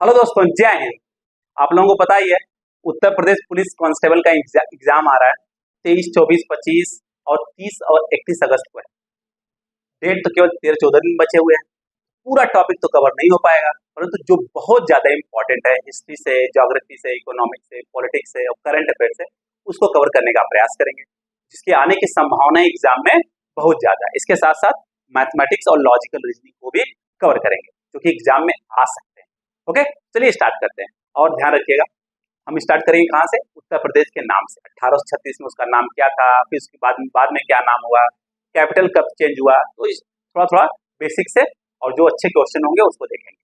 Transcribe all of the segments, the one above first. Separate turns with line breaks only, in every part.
Hello दोस्तों, जय हिंद। आप लोगों को पता ही है, उत्तर प्रदेश पुलिस कांस्टेबल का एग्जाम आ रहा है 23, 24, 25 और 30 और 31 अगस्त को है। डेट तो केवल 13-14 दिन बचे हुए हैं। पूरा टॉपिक तो कवर नहीं हो पाएगा, परंतु जो बहुत ज्यादा इंपॉर्टेंट है हिस्ट्री से, ज्योग्राफी से, इकोनॉमिक्स से, पॉलिटिक्स से और करंट अफेयर से, उसको कवर करने का प्रयास करेंगे, जिसके आने की संभावना एग्जाम में बहुत ज्यादा है। इसके साथ साथ मैथमेटिक्स और लॉजिकल रीजनिंग को भी कवर करेंगे, जो कि एग्जाम में आ सकते हैं। ओके, चलिए स्टार्ट करते हैं। और ध्यान रखिएगा, हम स्टार्ट करेंगे कहाँ से? उत्तर प्रदेश के नाम से। 1836 में उसका नाम क्या था, फिर उसके बाद में क्या नाम हुआ, कैपिटल कब चेंज हुआ, तो थोड़ा थोड़ा बेसिक से और जो अच्छे क्वेश्चन होंगे उसको देखेंगे।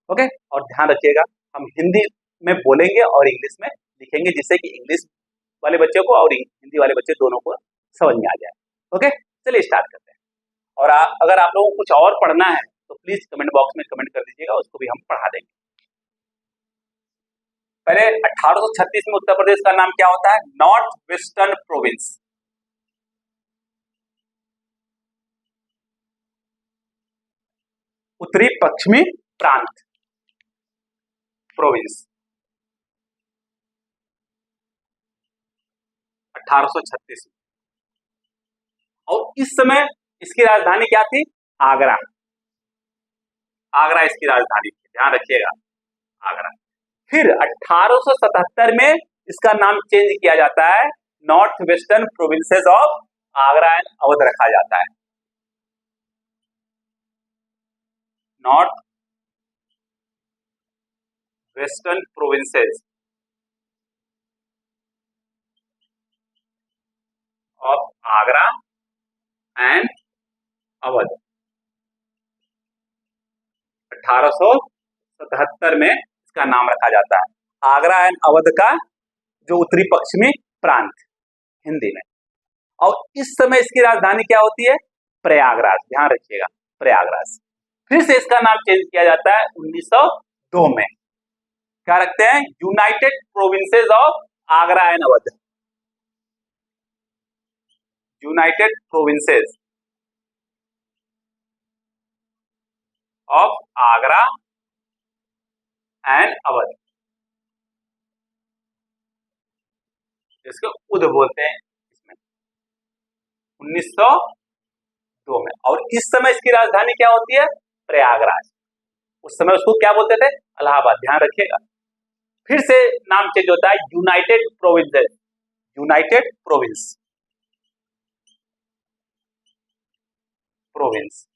ओके, और ध्यान रखिएगा, हम हिंदी में बोलेंगे और इंग्लिश में लिखेंगे, जिससे कि इंग्लिश वाले बच्चे को और हिंदी वाले बच्चे दोनों को समझ में आ जाए। ओके, चलिए स्टार्ट करते हैं। और अगर आप लोगों को कुछ और पढ़ना है तो प्लीज कमेंट बॉक्स में कमेंट कर दीजिएगा, उसको भी हम पढ़ा देंगे। पहले 1836 में उत्तर प्रदेश का नाम क्या होता है? North western province. उत्तरी पश्चिमी प्रांत, प्रोविंस। 1836 में। और इस समय इसकी राजधानी क्या थी? आगरा। आगरा इसकी राजधानी थी, ध्यान रखिएगा, आगरा। फिर 1877 में इसका नाम चेंज किया जाता है, north western provinces of Agra and Awadh रखा जाता है। North western provinces of Agra and Awadh. 1877 में इसका नाम रखा जाता है, आगरा एंड अवध का जो उत्तरी पश्चिमी प्रांत हिंदी में। और इस समय इसकी राजधानी क्या होती है? प्रयागराज। ध्यान रखिएगा, प्रयागराज। फिर से इसका नाम चेंज किया जाता है 1902 में। क्या रखते हैं? United provinces of Agra and Awadh. United provinces of Agra and Awadh, इसको उध बोलते हैं इसमें, 1902 में। और इस समय इसकी राजधानी क्या होती है? प्रयागराज। उस समय उसको क्या बोलते थे? इलाहाबाद। ध्यान रखिएगा। फिर से नाम चेंज होता है, United provinces. United province, province,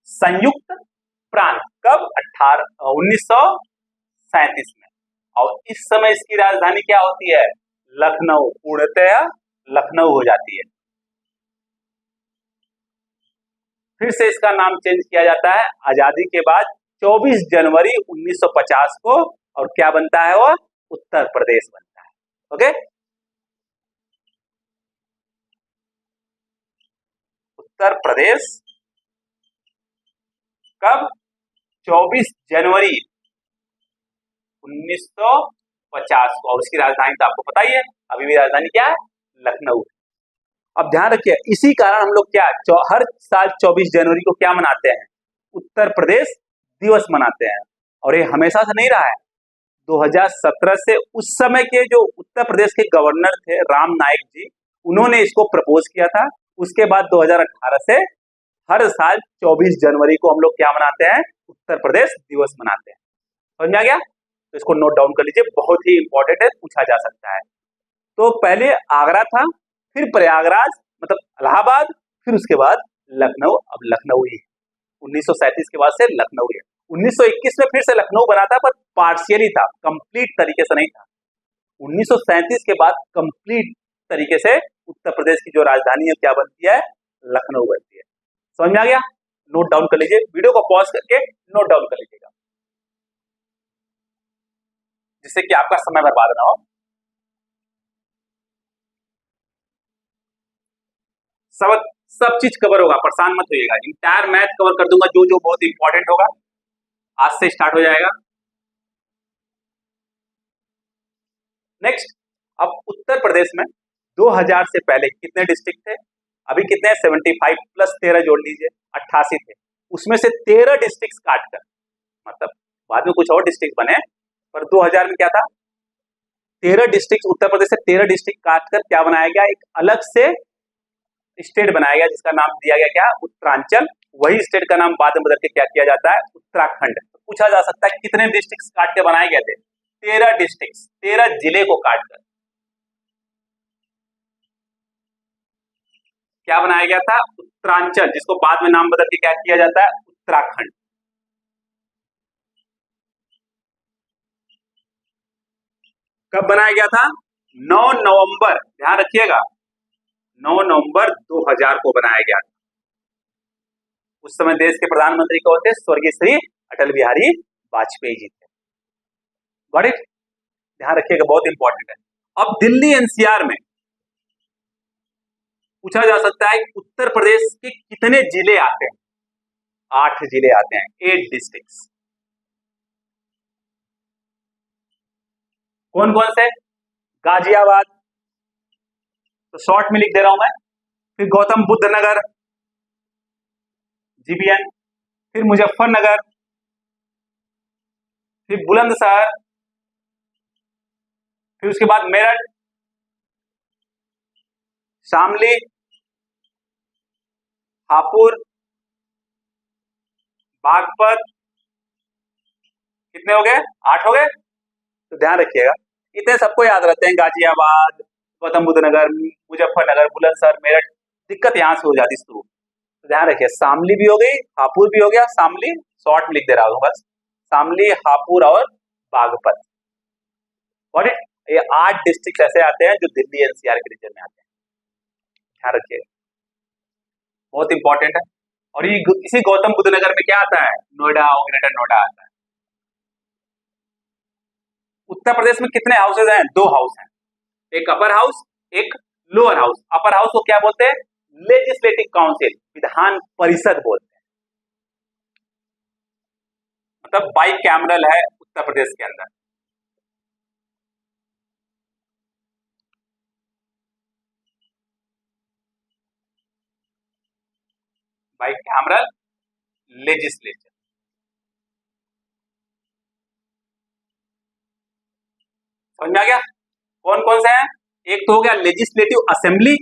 संयुक्त प्रांत। कब? 1937 में। और इस समय इसकी राजधानी क्या होती है? लखनऊ। पूर्णतया लखनऊ हो जाती है। फिर से इसका नाम चेंज किया जाता है आजादी के बाद 24 जनवरी 1950 को, और क्या बनता है वो? उत्तर प्रदेश बनता है। ओके, उत्तर प्रदेश कब? 24 जनवरी 1950 को। और उसकी राजधानी तो आपको पता ही है, अभी भी राजधानी क्या है? लखनऊ। अब ध्यान रखिए, इसी कारण हम लोग क्या हर साल 24 जनवरी को क्या मनाते हैं? उत्तर प्रदेश दिवस मनाते हैं। और ये हमेशा से नहीं रहा है, 2017 से। उस समय के जो उत्तर प्रदेश के गवर्नर थे राम नाईक जी, उन्होंने इसको प्रपोज किया था। उसके बाद 2018 से हर साल 24 जनवरी को हम लोग क्या मनाते हैं? उत्तर प्रदेश दिवस मनाते हैं। समझ में आ गया? तो इसको नोट डाउन कर लीजिए, बहुत ही इंपॉर्टेंट है, पूछा जा सकता है। तो पहले आगरा था, फिर प्रयागराज मतलब इलाहाबाद, फिर उसके बाद लखनऊ। अब लखनऊ ही 1937 के बाद से लखनऊ है। 1921 में फिर से लखनऊ बना था, पर पार्शियली था, कंप्लीट तरीके से नहीं था। 1937 के बाद कंप्लीट तरीके से उत्तर प्रदेश की जो राजधानी है क्या बनती है? लखनऊ बनती है। समझ में आ गया? नोट डाउन कर लीजिए, वीडियो को पॉज करके नोट डाउन कर लीजिएगा, जिससे कि आपका समय बर्बाद ना हो। सब चीज कवर होगा, परेशान मत होइएगा। इंटायर मैथ कवर कर दूंगा, जो जो बहुत इंपॉर्टेंट होगा। आज से स्टार्ट हो जाएगा। नेक्स्ट, अब उत्तर प्रदेश में 2000 से पहले कितने डिस्ट्रिक्ट थे? अभी कितने? 75 प्लस 13 जोड़ लीजिए, 88 थे। उसमें से 13 डिस्ट्रिक्ट काट कर, मतलब बाद में कुछ और डिस्ट्रिक्ट बने, पर 2000 में क्या था, 13 डिस्ट्रिक्ट, उत्तर प्रदेश से 13 डिस्ट्रिक्ट काट कर क्या बनाया गया, एक अलग से स्टेट बनाया गया जिसका नाम दिया गया क्या, उत्तरांचल। वही स्टेट का नाम बाद में बदल के क्या किया जाता है, उत्तराखंड। तो पूछा जा सकता है कितने डिस्ट्रिक्ट काट के बनाए गए थे, 13 डिस्ट्रिक्ट, 13 जिले को काटकर क्या बनाया गया था, उत्तरांचल, जिसको बाद में नाम बदल के क्या किया जाता है, उत्तराखंड। कब बनाया गया था, 9 नवंबर, ध्यान रखिएगा, 9 नवंबर 2000 को बनाया गया था। उस समय देश के प्रधानमंत्री कौन थे, स्वर्गीय श्री अटल बिहारी वाजपेयी जी थे। गॉट इट, ध्यान रखिएगा, बहुत इंपॉर्टेंट है। अब दिल्ली एनसीआर में पूछा जा सकता है उत्तर प्रदेश के कितने जिले आते हैं, 8 जिले आते हैं, 8 डिस्ट्रिक्ट्स। कौन कौन से, गाजियाबाद, तो शॉर्ट में लिख दे रहा हूं मैं, फिर गौतम बुद्ध नगर जीबीएन, फिर मुजफ्फरनगर, फिर बुलंदशहर, फिर उसके बाद मेरठ, शामली, हापुड़, बागपत। कितने हो गए, 8 हो गए। तो ध्यान रखिएगा, इतने सबको याद रहते हैं, गाजियाबाद, गौतम बुद्ध नगर, मुजफ्फरनगर, बुलंदशहर, मेरठ। दिक्कत यहां से हो जाती शुरू। तो ध्यान रखिए, शामली भी हो गई, हापुड़ भी हो गया, शामली शॉर्ट में लिख दे रहा हूं बस, शामली, हापुड़ और बागपत। और ये 8 डिस्ट्रिक्ट ऐसे आते हैं जो दिल्ली एनसीआर के रीजन में आते हैं, ध्यान रखिए, बहुत इंपॉर्टेंट है। और ये इसी गौतम बुद्ध नगर में क्या आता है, नोएडा और ग्रेटर नोएडा आता है। उत्तर प्रदेश में कितने हाउसेज हैं, 2 हाउस हैं, एक अपर हाउस, एक लोअर हाउस। अपर हाउस को क्या बोलते हैं, लेजिस्लेटिव काउंसिल, विधान परिषद बोलते हैं, मतलब बाई कैमरल है उत्तर प्रदेश के अंदर। By cameral legislature. समझ में आ गया, कौन कौन से हैं, एक तो हो गया लेजिस्लेटिव असेंबली,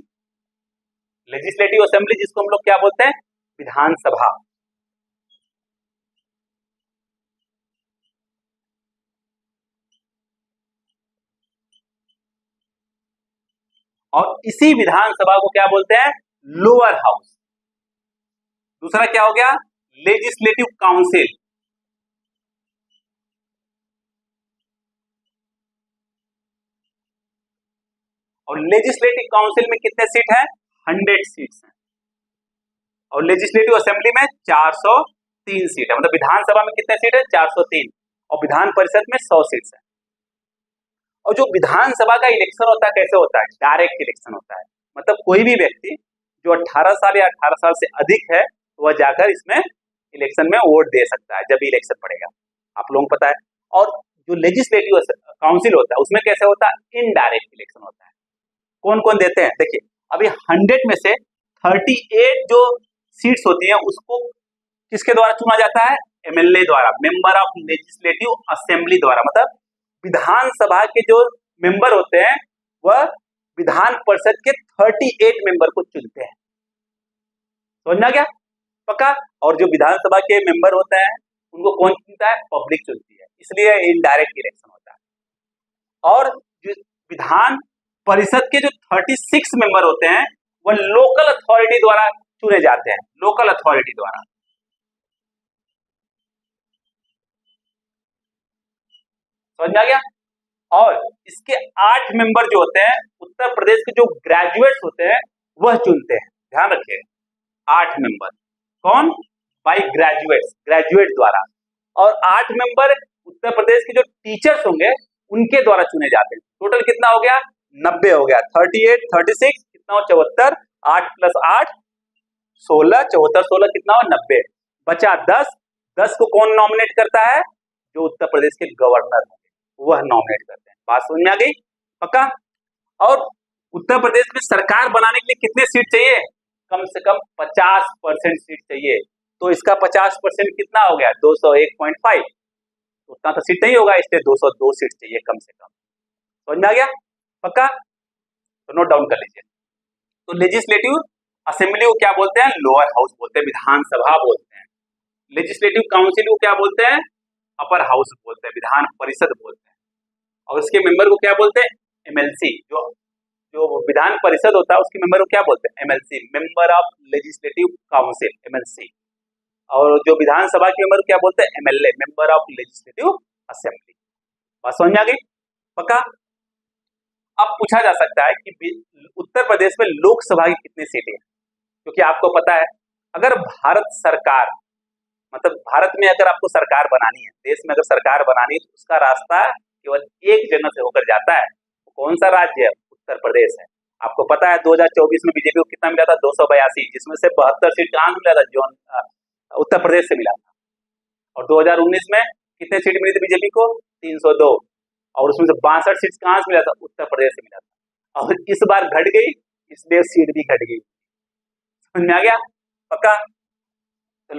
लेजिस्लेटिव असेंबली जिसको हम लोग क्या बोलते हैं, विधानसभा। और इसी विधानसभा को क्या बोलते हैं, लोअर हाउस। दूसरा क्या हो गया, लेजिस्लेटिव काउंसिल, और लेजिस्लेटिव काउंसिल में कितने सीट हैं, 100 सीट्स हैं, और लेजिस्लेटिव असेंबली में 403 सीट है, मतलब विधानसभा में कितने सीट है, 403, और विधान परिषद में 100 सीट्स है। और जो विधानसभा का इलेक्शन होता है कैसे होता है, डायरेक्ट इलेक्शन होता है, मतलब कोई भी व्यक्ति जो 18 साल या 18 साल से अधिक है वह जाकर इसमें इलेक्शन में वोट दे सकता है, जब भी इलेक्शन पड़ेगा, आप लोगों को पता है। और जो लेजिस्लेटिव काउंसिल होता है उसमें कैसे होता है, इनडायरेक्ट इलेक्शन होता है। कौन कौन देते हैं, देखिए अभी 100 में से 38 जो सीट्स होती हैं उसको किसके द्वारा चुना जाता है, एमएलए द्वारा, मेंबर ऑफ लेजिस्लेटिव असेंबली द्वारा, मतलब विधानसभा के जो मेंबर होते हैं वह विधान परिषद के 38 मेंबर को चुनते हैं। समझना क्या, पक्का। और जो विधानसभा के मेंबर होते हैं उनको कौन चुनता है, पब्लिक चुनती है, इसलिए इनडायरेक्ट इलेक्शन होता है। और जो विधान परिषद के जो 36 मेंबर होते हैं वह लोकल अथॉरिटी द्वारा चुने जाते हैं, लोकल अथॉरिटी द्वारा। समझ आ गया। और इसके 8 मेंबर जो होते हैं उत्तर प्रदेश के जो ग्रेजुएट्स होते हैं वह चुनते हैं, ध्यान रखिए, 8 मेंबर कौन, बाय ग्रेजुएट्स, ग्रेजुएट द्वारा। और 8 मेंबर उत्तर प्रदेश के जो टीचर्स होंगे उनके द्वारा चुने जाते हैं। टोटल कितना हो गया, 90 हो गया, 38, 36 कितना हो, 74, 8 + 8 16, 74 16 कितना हो, 90, बचा 10। 10 को कौन नॉमिनेट करता है, जो उत्तर प्रदेश के गवर्नर वह नॉमिनेट करते हैं। बात समझ में आ गई, पक्का। और उत्तर प्रदेश में सरकार बनाने के लिए कितने सीट चाहिए, कम से कम 50% सीट चाहिए। तो इसका 50% कितना हो गया, 201.5। तो उतना तो सीट नहीं होगा, इसलिए 202 सीट चाहिए कम से कम। समझ में आ गया? पक्का? तो नोट डाउन कर लीजिए। तो लेजिस्लेटिव असेंबली को क्या बोलते हैं? लोअर हाउस बोलते हैं, विधानसभा बोलते हैं। लेजिस्लेटिव काउंसिल को क्या बोलते हैं? अपर हाउस बोलते हैं, विधान परिषद बोलते हैं। और उसके मेंबर को क्या बोलते हैं? एमएलसी। जो जो विधान परिषद होता है उसके मेंबर को क्या बोलते हैं? MLC, member of legislative council, MLC. और जो विधानसभा के मेंबर क्या बोलते हैं? MLA, member of legislative assembly. बात समझ में आ गई? पक्का? अब पूछा जा सकता है कि उत्तर प्रदेश में लोकसभा की कितनी सीटें हैं? क्योंकि आपको पता है अगर भारत सरकार, मतलब भारत में अगर आपको सरकार बनानी है, देश में अगर सरकार बनानी है तो उसका रास्ता केवल एक जगह से होकर जाता है। तो कौन सा राज्य है? उत्तर प्रदेश है। आपको पता है 2024 में बीजेपी को कितना मिला था? 282, जिसमें से 72 सीट कहां से मिला था? जो उत्तर प्रदेश से मिला था। और 2019 में कितने सीट मिली थी बीजेपी को? 302, और उसमें से 62 सीट कहां से मिला था? उत्तर प्रदेश से मिला था। और इस बार घट गई, इसलिए सीट भी घट गई। समझ में आ गया? पक्का? तो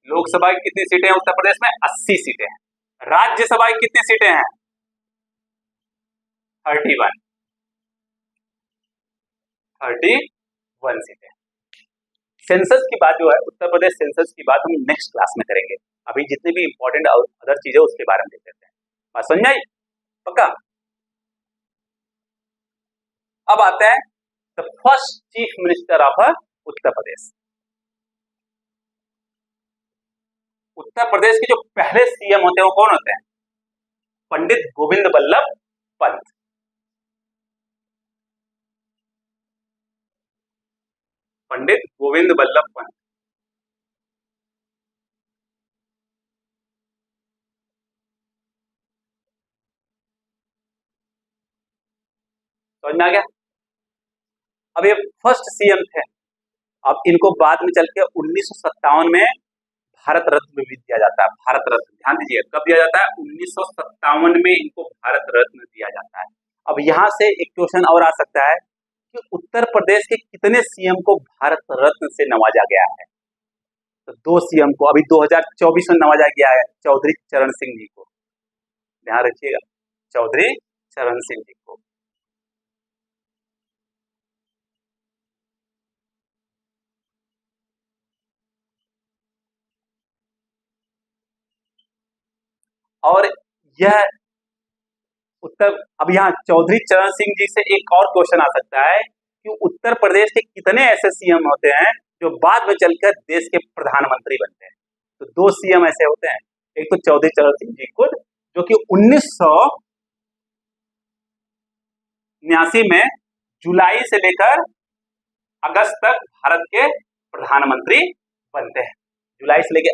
लोकसभा की कितनी सीटें हैं उत्तर प्रदेश में? 80 सीटें हैं। राज्यसभा की कितनी सीटें हैं? 31 सीटें। सेंसस की बात जो है, उत्तर प्रदेश सेंसस की बात हम नेक्स्ट क्लास में करेंगे। अभी जितने भी इंपॉर्टेंट अदर चीजें उसके बारे में देख लेते हैं। बात समझ आई? पक्का? अब आते हैं the first chief minister of Uttar Pradesh. Uttar Pradesh के जो पहले सीएम होते हैं वो कौन होते हैं? पंडित गोविंद बल्लभ पंत। पंडित गोविंद बल्लभ पंत। समझ में आ गया? अब ये फर्स्ट सीएम थे। अब इनको बाद में चल के 1957 में भारत रत्न भी दिया जाता है। भारत रत्न, ध्यान दीजिए, कब दिया जाता है? 1957 में इनको भारत रत्न दिया जाता है। अब यहां से एक क्वेश्चन और आ सकता है कि उत्तर प्रदेश के कितने सीएम को भारत रत्न से नवाजा गया है? तो 2 सीएम को अभी 2024 में नवाजा गया है, चौधरी चरण सिंह जी को। ध्यान रखिएगा, चौधरी चरण सिंह जी को। और यह अब यहाँ चौधरी चरण सिंह जी से एक और क्वेश्चन आ सकता है कि उत्तर प्रदेश के कितने ऐसे सीएम होते हैं जो बाद में चलकर देश के प्रधानमंत्री बनते हैं? तो 2 सीएम ऐसे होते हैं। एक तो चौधरी चरण सिंह जी खुद, जो कि 1989 में जुलाई से लेकर अगस्त तक भारत के प्रधानमंत्री बनते हैं। जुलाई से लेकर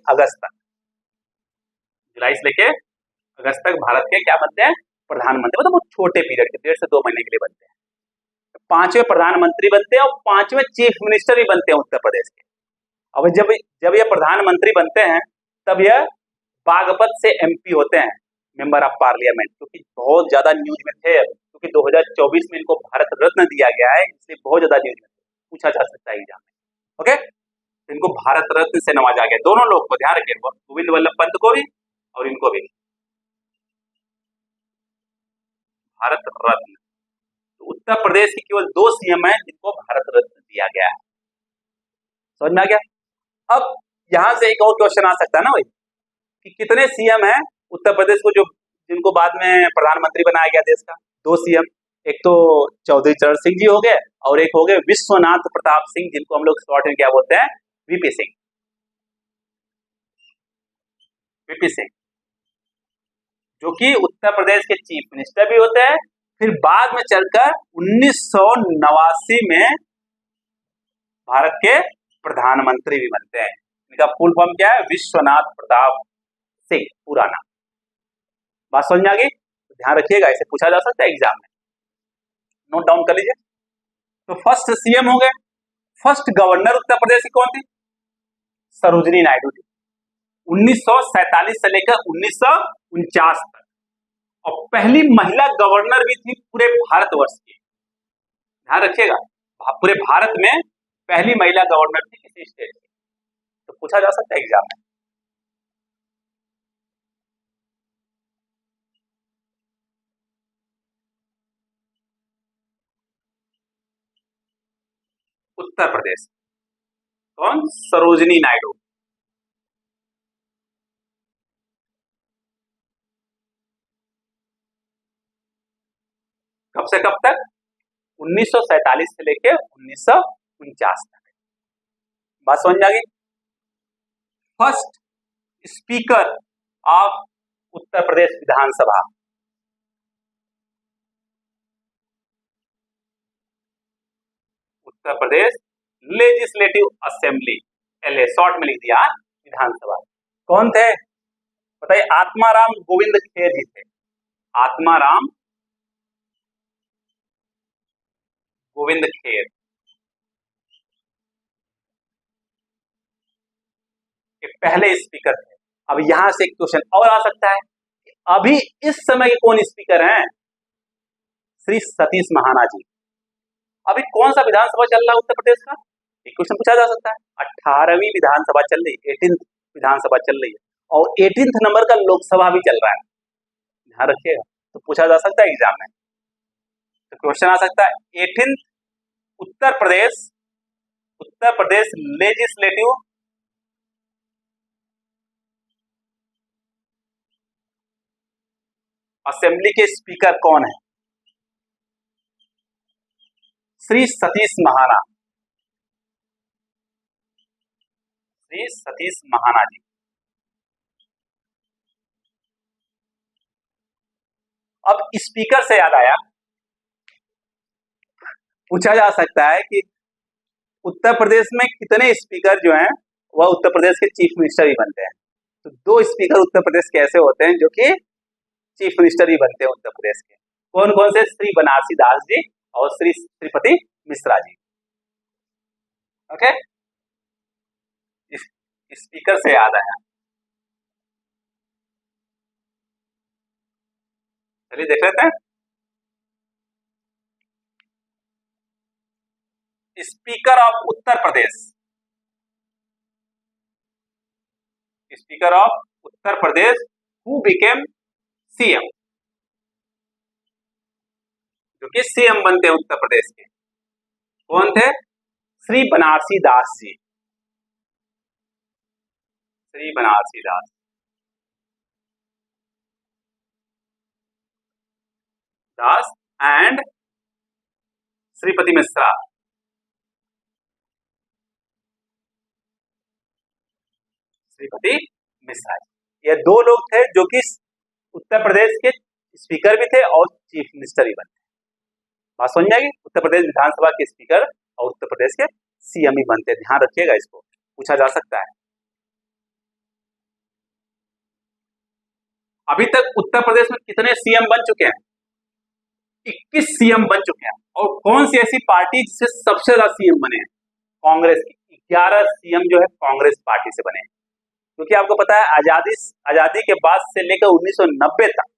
अगस्त तक भारत के क्या बनते हैं? प्रधानमंत्री। मतलब वो छोटे पीरियड के, 1.5 से 2 महीने के लिए बनते हैं। 5वें प्रधानमंत्री बनते हैं और 5वें चीफ मिनिस्टर भी बनते हैं उत्तर प्रदेश के। अब जब ये प्रधानमंत्री बनते हैं तब यह बागपत से एमपी होते हैं, मेंबर ऑफ पार्लियामेंट, क्योंकि बहुत ज्यादा न्यूज में थे। क्योंकि 2024 में इनको भारत रत्न दिया गया है, इसलिए बहुत ज्यादा न्यूज में पूछा जा सकता है एग्जाम में। ओके, इनको भारत रत्न से नवाजा गया, दोनों लोग को ध्यान रखिए, गोविंद बल्लभ पंत को भी और इनको भी भारत रत्न। तो उत्तर प्रदेश के केवल 2 सीएम हैं जिनको भारत रत्न दिया गया है। समझ में आ गया? अब यहां से एक और क्वेश्चन आ सकता है ना भाई, कि कितने सीएम हैं उत्तर प्रदेश को जो जिनको बाद में प्रधानमंत्री बनाया गया देश का? 2 सीएम। एक तो चौधरी चरण सिंह जी हो गए और एक हो गए विश्वनाथ प्रताप सिंह, जिनको हम लोग शॉर्ट में क्या बोलते हैं? वीपी सिंह। वीपी सिंह जो कि उत्तर प्रदेश के चीफ मिनिस्टर भी होते हैं, फिर बाद में चलकर 1989 में भारत के प्रधानमंत्री भी बनते हैं। इनका फुल फॉर्म क्या है? विश्वनाथ प्रताप सिंह, पूरा नाम। बात समझ में आ गई? तो ध्यान रखिएगा, इसे पूछा जा सकता है एग्जाम में, नोट डाउन कर लीजिए। तो फर्स्ट सीएम हो गए। फर्स्ट गवर्नर उत्तर प्रदेश की कौन थी? सरोजिनी नायडू थी, 1947 से लेकर 1949 तक। और पहली महिला गवर्नर भी थी पूरे भारतवर्ष की। ध्यान रखिएगा, पूरे भारत में पहली महिला गवर्नर थी किसी स्टेट की। तो पूछा जा सकता है एग्जाम में। उत्तर प्रदेश। कौन? सरोजिनी नायडू। कब से कब तक? 1947 से लेके 1949 तक। बात समझ में आ गई? First speaker of Uttar Pradesh Vidhan Sabha. Uttar Pradesh legislative assembly, LA short में लिख दिया विधानसभा। कौन थे बताइए? आत्माराम गोविंद खेर जी थे। आत्माराम गोविंद खेर के पहले स्पीकर थे। अब यहां से एक क्वेश्चन और आ सकता है कि अभी इस समय के कौन स्पीकर हैं? श्री सतीश महाना जी। अभी कौन सा विधानसभा चल रहा है उत्तर प्रदेश का? एक क्वेश्चन पूछा जा सकता है। 18वीं विधानसभा चल रही है, 18th विधानसभा चल रही है, और 18th नंबर का लोकसभा भी चल रहा है, ध्यान रखिएगा। तो पूछा जा सकता है एग्जाम में। तो क्वेश्चन आ सकता है 18th Uttar Pradesh legislative assembly के स्पीकर कौन है? श्री सतीश महाना। श्री सतीश महाना जी। अब स्पीकर से याद आया, पूछा जा सकता है कि उत्तर प्रदेश में कितने स्पीकर जो हैं वह उत्तर प्रदेश के चीफ मिनिस्टर ही बनते हैं। तो 2 स्पीकर उत्तर प्रदेश के ऐसे होते हैं जो कि चीफ मिनिस्टर ही बनते हैं उत्तर प्रदेश के। कौन कौन से? श्री बनारसी दास जी और श्री श्रीपति मिश्रा जी। ओके, स्पीकर से याद आया। चलिए देख लेते हैं। Speaker of Uttar Pradesh, speaker of Uttar Pradesh who became CM, जो कि सीएम बनते हैं उत्तर प्रदेश के, कौन थे? श्री बनारसी दास जी। श्री बनारसी दास एंड श्रीपति मिश्रा। श्रीपति मिश्रा जी, ये 2 लोग थे जो कि उत्तर प्रदेश के स्पीकर भी थे और चीफ मिनिस्टर भी बनते। बात समझ जाएगी? उत्तर प्रदेश विधानसभा के स्पीकर और उत्तर प्रदेश के सीएम ही बनते। ध्यान रखिएगा, इसको पूछा जा सकता है। अभी तक उत्तर प्रदेश में कितने सीएम बन चुके हैं? 21 सीएम बन चुके हैं। और कौन सी ऐसी पार्टी जिससे सबसे ज्यादा सीएम बने हैं? कांग्रेस की 11 सीएम जो है कांग्रेस पार्टी से बने हैं। क्योंकि आपको पता है आजादी के बाद से लेकर 1990 तक,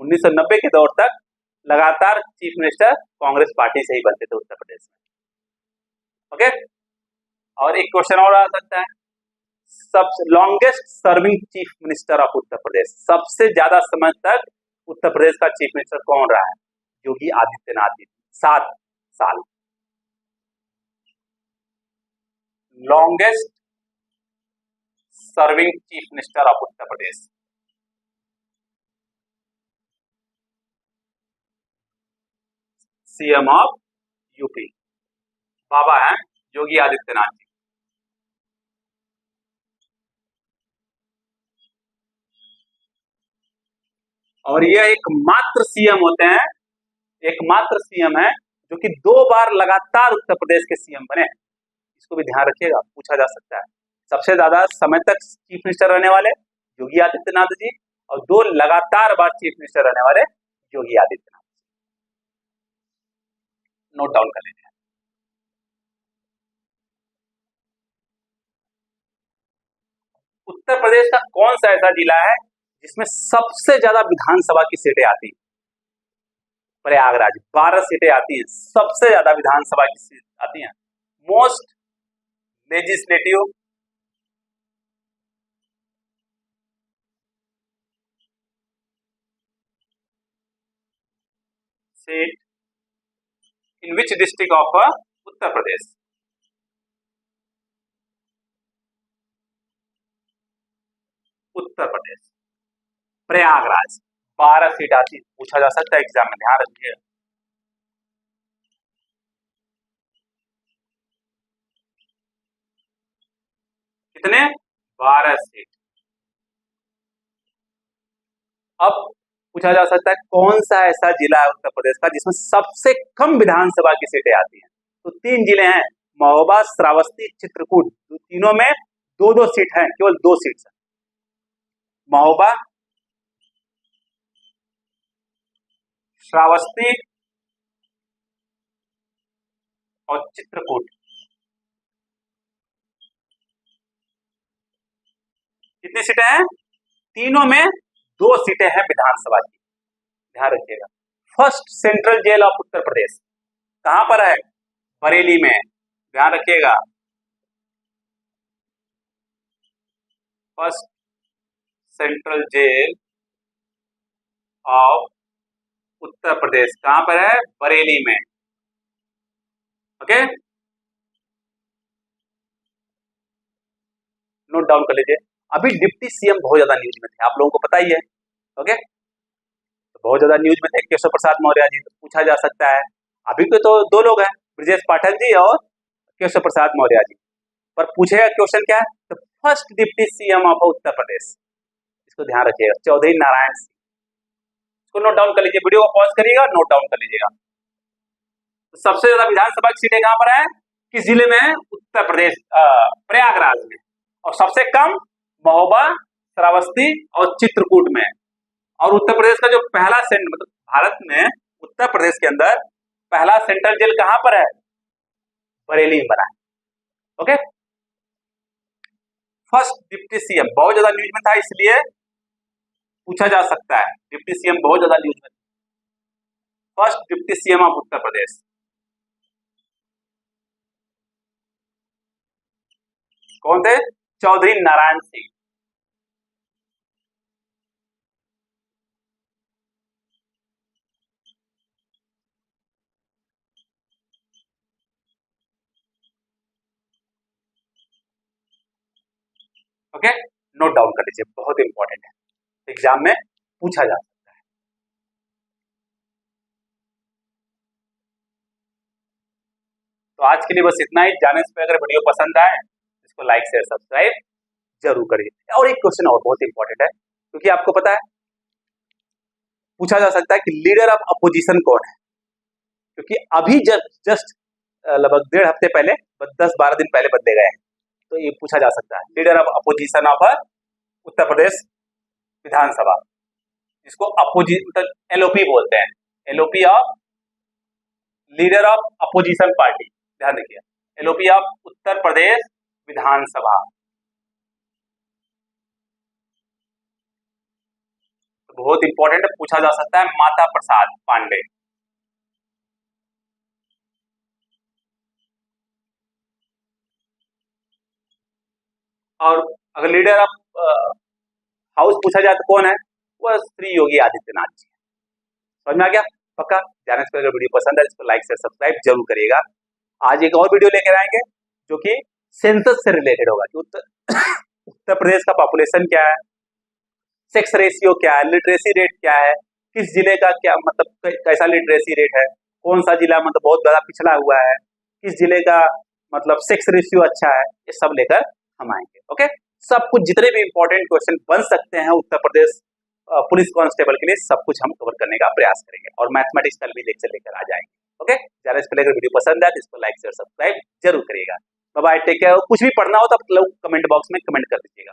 1990 के दौर तक लगातार चीफ मिनिस्टर कांग्रेस पार्टी से ही बनते थे उत्तर प्रदेश में। ओके, और एक क्वेश्चन और आ सकता है, सबसे longest serving chief minister of Uttar Pradesh, सबसे ज्यादा समय तक उत्तर प्रदेश का चीफ मिनिस्टर कौन रहा है? योगी आदित्यनाथ जी, 7 साल। Longest serving chief minister of Uttar Pradesh. CM of UP बाबा हैं योगी आदित्यनाथ जी। और ये एकमात्र सीएम होते हैं, एकमात्र सीएम है जो कि 2 बार लगातार उत्तर प्रदेश के सीएम बने। इसको भी ध्यान रखिएगा, पूछा जा सकता है। सबसे ज्यादा समय तक चीफ मिनिस्टर रहने वाले योगी आदित्यनाथ जी, और 2 लगातार बार चीफ मिनिस्टर रहने वाले योगी आदित्यनाथ। नोट डाउन कर लीजिए। उत्तर प्रदेश का कौन सा ऐसा जिला है जिसमें सबसे ज्यादा विधानसभा की सीटें आती हैं? प्रयागराज, 12 सीटें आती हैं, सबसे ज्यादा विधानसभा की सीट आती हैं। Most legislative seat in which district of Uttar Pradesh? Uttar Pradesh Prayagraj. 12 seat आती, पूछा जा सकता है एग्जाम में, ध्यान रखिए। कितने? 12 सीट। अब पूछा जा सकता है कौन सा ऐसा जिला है उत्तर प्रदेश का जिसमें सबसे कम विधानसभा की सीटें आती हैं? तो 3 जिले हैं, महोबा, श्रावस्ती, चित्रकूट। तीनों में 2-2 सीट हैं, केवल 2 सीट है। महोबा, श्रावस्ती और चित्रकूट। कितनी सीटें हैं? तीनों में 2 सीटें हैं विधानसभा की, ध्यान रखिएगा। First central jail of Uttar प्रदेश कहां पर है? बरेली में, ध्यान रखिएगा। First central jail of Uttar प्रदेश कहां पर है? बरेली में। ओके, नोट डाउन कर लीजिए। अभी डिप्टी सीएम बहुत ज्यादा न्यूज में थे, आप लोगों को पता ही है। ओके, तो बहुत ज्यादा न्यूज में थे केशव प्रसाद मौर्य जी, तो पूछा जा सकता है। अभी के तो 2 लोग हैं, ब्रजेश पाठक जी और केशव प्रसाद मौर्य जी, पर पूछेगा क्वेश्चन क्या है? तो first deputy CM of Uttar प्रदेश, इसको ध्यान रखिएगा, चौधरी नारायण सिंह। इसको नोट डाउन कर लीजिए, वीडियो को पॉज करिएगा, नोट डाउन कर लीजिएगा। तो सबसे ज्यादा विधानसभा की सीटें कहां पर है? किस जिले में है? उत्तर प्रदेश, प्रयागराज में। और सबसे कम महोबा, श्रावस्ती और चित्रकूट में। और उत्तर प्रदेश का जो पहला सेंटर, मतलब भारत में उत्तर प्रदेश के अंदर पहला सेंट्रल जेल कहां पर है? बरेली में बना है। ओके, फर्स्ट डिप्टी सीएम बहुत ज्यादा न्यूज में था, इसलिए पूछा जा सकता है। डिप्टी सीएम बहुत ज्यादा न्यूज में, first deputy CM of Uttar Pradesh कौन थे? Chaudhary Narayan Singh. Okay, note down कर लीजिए, बहुत इंपॉर्टेंट है, एग्जाम में पूछा जा सकता है। तो आज के लिए बस इतना ही। जाने से पहले अगर वीडियो पसंद आए इसको लाइक शेयर सब्सक्राइब जरूर करिए। और एक क्वेश्चन और बहुत इंपॉर्टेंट है, क्योंकि आपको पता है पूछा जा सकता है कि लीडर ऑफ अपोजिशन कौन है? क्योंकि अभी जस्ट लगभग 1.5 हफ्ते पहले, 10-12 दिन पहले बदले गए हैं, तो ये पूछा जा सकता है leader of opposition of Uttar प्रदेश विधानसभा, जिसको अपोजिशन एलओपी बोलते हैं, LOP of leader of opposition party, ध्यान रखिए, एलओपी ऑफ उत्तर प्रदेश विधानसभा। तो बहुत इंपॉर्टेंट है, पूछा जा सकता है माता प्रसाद पांडे। और अगर लीडर ऑफ हाउस पूछा जाए तो कौन है? वह श्री योगी आदित्यनाथ जी। समझ में आ गया? पक्का? जाने से पहले वीडियो पसंद है इसको लाइक शेयर सब्सक्राइब जरूर करिएगा। आज एक और वीडियो लेकर आएंगे जो कि सेंसस से रिलेटेड होगा कि उत्तर प्रदेश का पॉपुलेशन क्या है, सेक्स रेशियो क्या है, लिटरेसी रेट क्या है, किस जिले का क्या मतलब कैसा लिटरेसी रेट है, कौन सा जिला मतलब बहुत ज्यादा पिछड़ा हुआ है, किस जिले का मतलब सेक्स रेशियो अच्छा है, ये सब लेकर हम आएंगे। ओके, सब कुछ जितने भी इंपॉर्टेंट क्वेश्चन बन सकते हैं उत्तर प्रदेश पुलिस कांस्टेबल के लिए, सब कुछ हम कवर करने का प्रयास करेंगे। और मैथमेटिक्स का भी लेक्चर लेकर आ जाएंगे। ओके, ज्यादा से पहले अगर वीडियो पसंद आए तो इसको लाइक शेयर सब्सक्राइब जरूर करिएगा। Bye bye, take care. कुछ भी पढ़ना हो तो आप लोग कमेंट बॉक्स में कमेंट कर दीजिएगा।